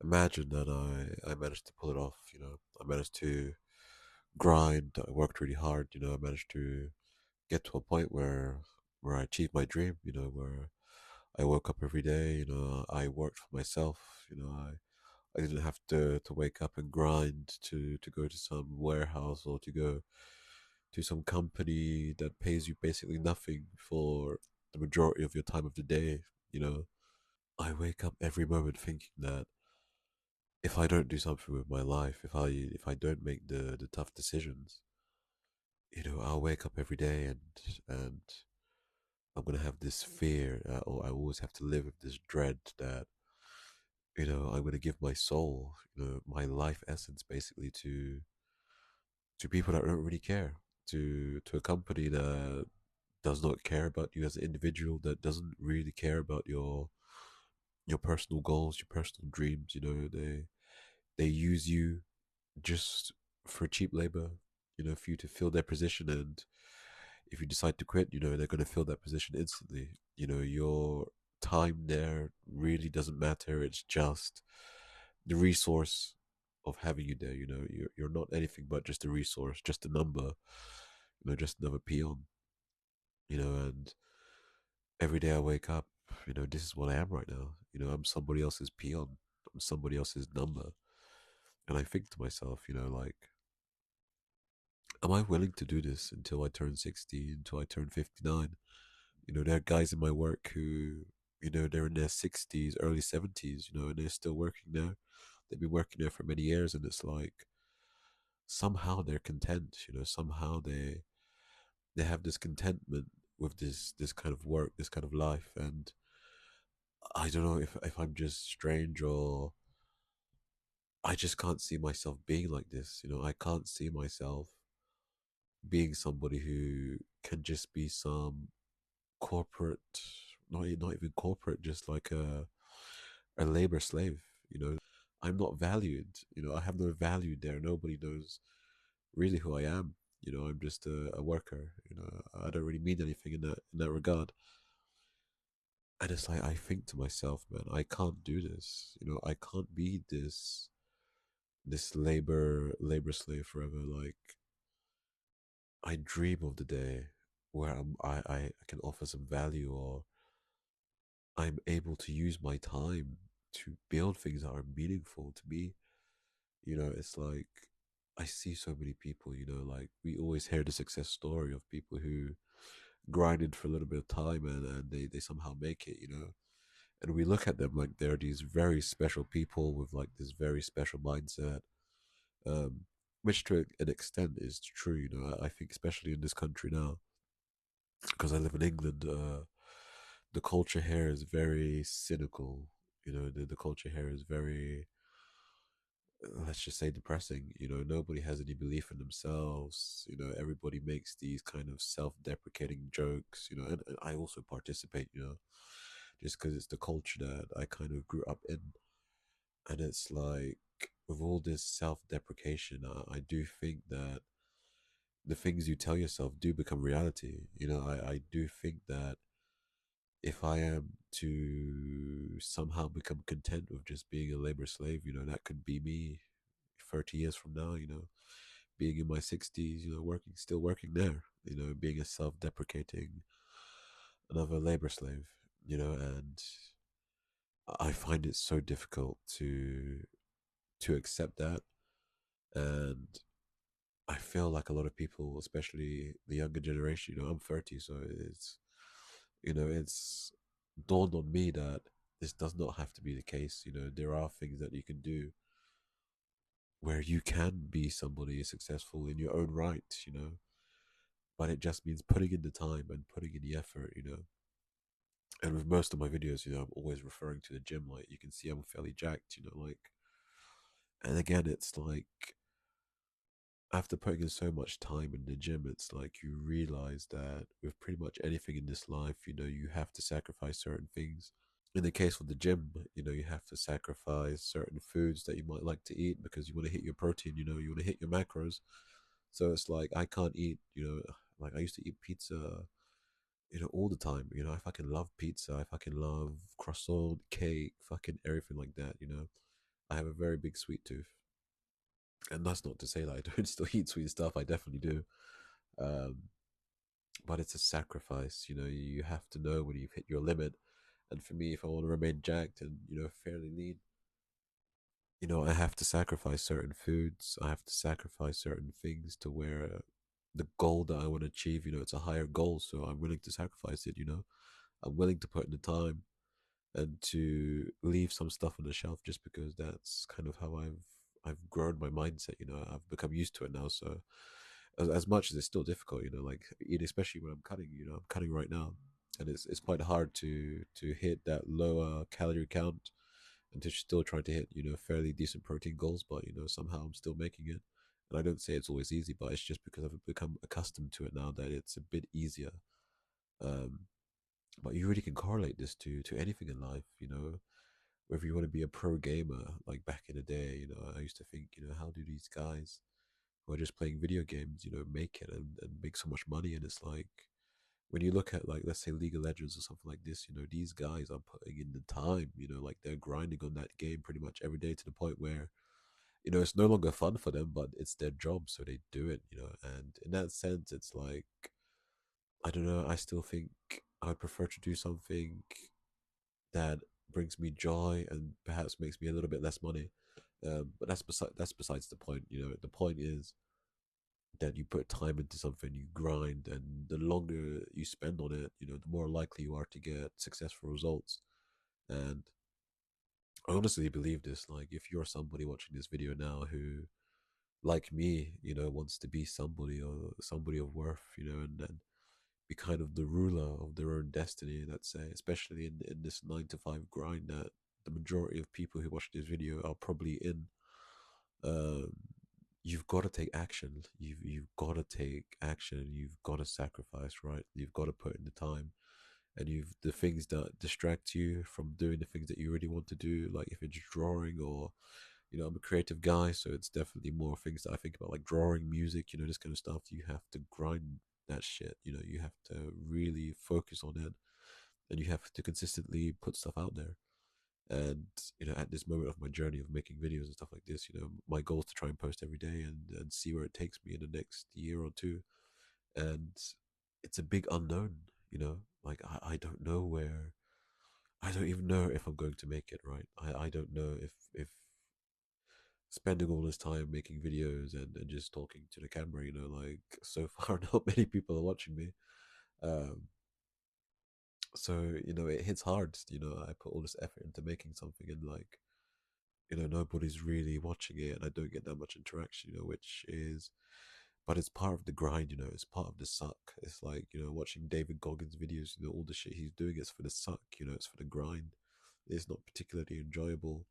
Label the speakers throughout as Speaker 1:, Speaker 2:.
Speaker 1: imagine that I managed to pull it off. I managed to grind. I worked really hard. I managed to get to a point where I achieved my dream. Where I woke up every day. I worked for myself. I didn't have to wake up and grind to go to some warehouse or to go to some company that pays you basically nothing for the majority of your time of the day. You know, I wake up every moment thinking that if I don't do something with my life, if I don't make the tough decisions, I'll wake up every day and I'm gonna have this fear, or I always have to live with this dread that I'm gonna give my soul, my life essence, basically to people that don't really care, to a company that does not care about you as an individual, that doesn't really care about your personal goals, your personal dreams. They use you just for cheap labor, for you to fill their position. And if you decide to quit, they're going to fill that position instantly. Your time there really doesn't matter. It's just the resource of having you there. You're not anything but just a resource, just a number, just another peon. And every day I wake up, this is what I am right now. I'm somebody else's peon. I'm somebody else's number. And I think to myself, like, am I willing to do this until I turn 60, until I turn 59? There are guys in my work who, they're in their 60s, early 70s, and they're still working there. They've been working there for many years, and it's like somehow they're content, somehow they have this contentment with this kind of work, this kind of life. And I don't know if I'm just strange, or I just can't see myself being like this. I can't see myself being somebody who can just be some corporate, not even corporate, just like a labor slave. I'm not valued. I have no value there. Nobody knows really who I am. I'm just a worker. I don't really mean anything in that regard. And it's like I think to myself, man, I can't do this. I can't be this labor slave forever. Like, I dream of the day where I can offer some value, or I'm able to use my time to build things that are meaningful to me. It's like I see so many people, like we always hear the success story of people who grinded for a little bit of time, and they somehow make it. And we look at them like they're these very special people with like this very special mindset, um, which to an extent is true. I think especially in this country now, because I live in England, the culture here is very cynical. The culture here is very, let's just say, depressing. Nobody has any belief in themselves. Everybody makes these kind of self-deprecating jokes. And I also participate. Just because it's the culture that I kind of grew up in, and it's like with all this self-deprecation, I do think that the things you tell yourself do become reality. I do think that if I am to somehow become content with just being a labor slave, that could be me 30 years from now, being in my 60s, still working there, being a self deprecating, another labor slave, and I find it so difficult to accept that. And I feel like a lot of people, especially the younger generation, I'm 30, so it's dawned on me that this does not have to be the case. There are things that you can do where you can be somebody successful in your own right, but it just means putting in the time and putting in the effort. And with most of my videos, I'm always referring to the gym. Like, you can see I'm fairly jacked, like, and again, it's like after putting in so much time in the gym, it's like you realize that with pretty much anything in this life, you have to sacrifice certain things. In the case of the gym, you have to sacrifice certain foods that you might like to eat because you want to hit your protein, you want to hit your macros. So it's like I can't eat, like I used to eat pizza, all the time. I fucking love pizza. I fucking love croissant, cake, fucking everything like that. I have a very big sweet tooth, and that's not to say that I don't still eat sweet stuff. I definitely do. Um, but it's a sacrifice. You know, you have to know when you've hit your limit. And for me, if I want to remain jacked and fairly lean, I have to sacrifice certain foods. I have to sacrifice certain things to where the goal that I want to achieve, it's a higher goal. So I'm willing to sacrifice it. I'm willing to put in the time and to leave some stuff on the shelf just because that's kind of how I've grown my mindset. I've become used to it now. So as much as it's still difficult, like especially when I'm cutting, I'm cutting right now, and it's quite hard to hit that lower calorie count and to still trying to hit fairly decent protein goals, but somehow I'm still making it. And I don't say it's always easy, but it's just because I've become accustomed to it now that it's a bit easier. Um, but you really can correlate this to anything in life, whether you want to be a pro gamer like back in the day. I used to think, how do these guys who are just playing video games, make it and make so much money? And it's like when you look at, like, let's say League of Legends or something like this, these guys are putting in the time, like they're grinding on that game pretty much every day to the point where, it's no longer fun for them, but it's their job, so they do it, and in that sense, it's like, I don't know, I still think I'd prefer to do something that brings me joy and perhaps makes me a little bit less money. But that's besides the point. The point is that you put time into something, you grind, and the longer you spend on it, the more likely you are to get successful results. And I honestly believe this. Like, if you're somebody watching this video now who, like me, wants to be somebody or somebody of worth, and be kind of the ruler of their own destiny, let's say, especially in this 9 to 5 grind that the majority of people who watch this video are probably in. Um, you've got to take action. You've got to take action. You've got to sacrifice, right? You've got to put in the time, and you've the things that distract you from doing the things that you really want to do. Like if it's drawing or I'm a creative guy, so it's definitely more things that I think about, like drawing, music, this kind of stuff. You have to grind that shit. You have to really focus on it, and you have to consistently put stuff out there. And at this moment of my journey of making videos and stuff like this, my goal is to try and post every day and see where it takes me in the next year or two. And it's a big unknown, like I don't know where. I don't even know if I'm going to make it, right. I don't know if spending all this time making videos and just talking to the camera, like so far not many people are watching me. Um, so it hits hard. I put all this effort into making something, and like nobody's really watching it, and I don't get that much interaction. Which is, but it's part of the grind. It's part of the suck. It's like watching David Goggins videos. All the shit he's doing is for the suck. It's for the grind. It's not particularly enjoyable,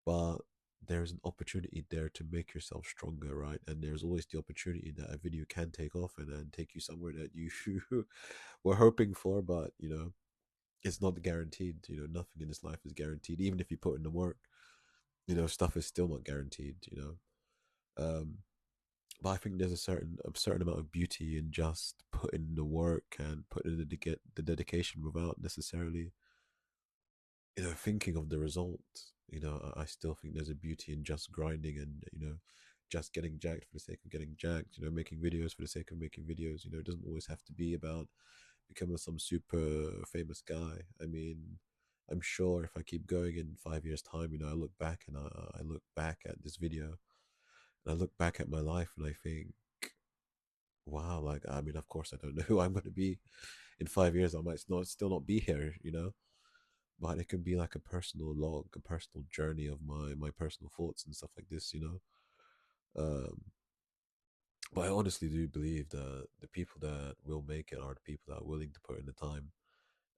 Speaker 1: but there's an opportunity there to make yourself stronger, right? And there's always the opportunity that a video can take off and then take you somewhere that you were hoping for, but it's not guaranteed. Nothing in this life is guaranteed. Even if you put in the work, stuff is still not guaranteed. Um, but I think there's a certain amount of beauty in just putting in the work and putting in the dedication without necessarily thinking of the result. I still think there's a beauty in just grinding and just getting jacked for the sake of getting jacked. Making videos for the sake of making videos. It doesn't always have to be about becoming some super famous guy. I mean, I'm sure if I keep going in 5 years' time, I look back and I look back at this video and I look back at my life and I think, wow, like, I mean, of course, I don't know who I'm going to be in 5 years. I might still not be here, but it can be like a personal log, a personal journey of my personal thoughts and stuff like this. Um, but I honestly do believe that the people that will make it are the people that are willing to put in the time.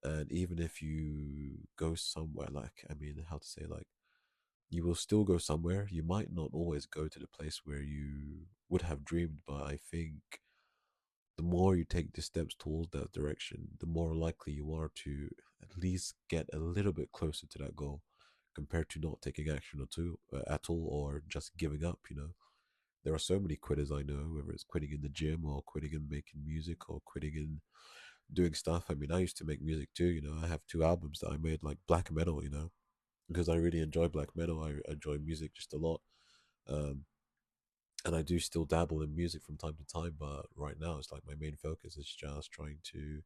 Speaker 1: And even if you go somewhere, like, I mean, how to say, like, you will still go somewhere. You might not always go to the place where you would have dreamed, but I think the more you take the steps towards that direction, the more likely you are to at least get a little bit closer to that goal compared to not taking action at all or just giving up. There are so many quitters I know, whether it's quitting in the gym or quitting in making music or quitting in doing stuff. I mean, I used to make music too. I have 2 albums that I made, like black metal. because I really enjoy black metal. I enjoy music just a lot. Um, and I do still dabble in music from time to time, but right now it's like my main focus is just trying to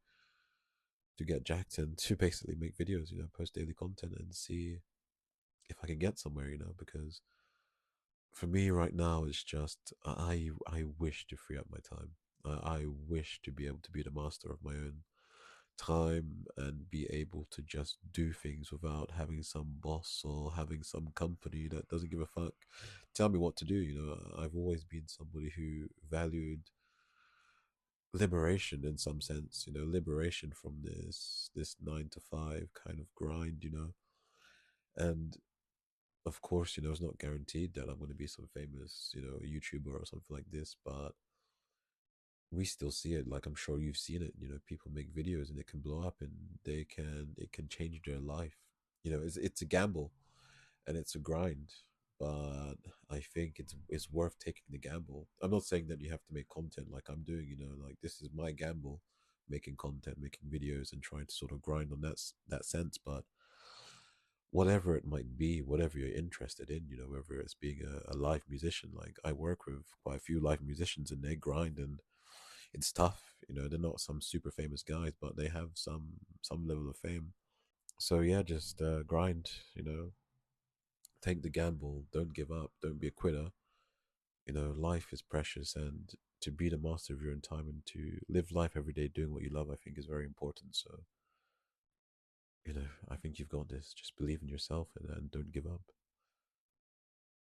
Speaker 1: get jacked and to basically make videos, post daily content and see if I can get somewhere, because for me right now it's just I wish to free up my time. I wish to be able to be the master of my own time and be able to just do things without having some boss or having some company that doesn't give a fuck tell me what to do. I've always been somebody who valued liberation in some sense, liberation from this 9 to 5 kind of grind, and of course, it's not guaranteed that I'm going to be some famous, YouTuber or something like this, but we still see it. Like I'm sure you've seen it. People make videos and it can blow up, and it can change their life. It's a gamble, and it's a grind, but I think it's worth taking the gamble. I'm not saying that you have to make content like I'm doing. Like this is my gamble, making content, making videos, and trying to sort of grind on that sense, but whatever it might be, whatever you're interested in, whether it's being a live musician, like I work with quite a few live musicians and they grind and it's tough. They're not some super famous guys, but they have some level of fame. So yeah, just grind, take the gamble, don't give up, don't be a quitter. Life is precious, and to be the master of your own time and to live life every day doing what you love, I think is very important. So, I think you've got this. Just believe in yourself and don't give up.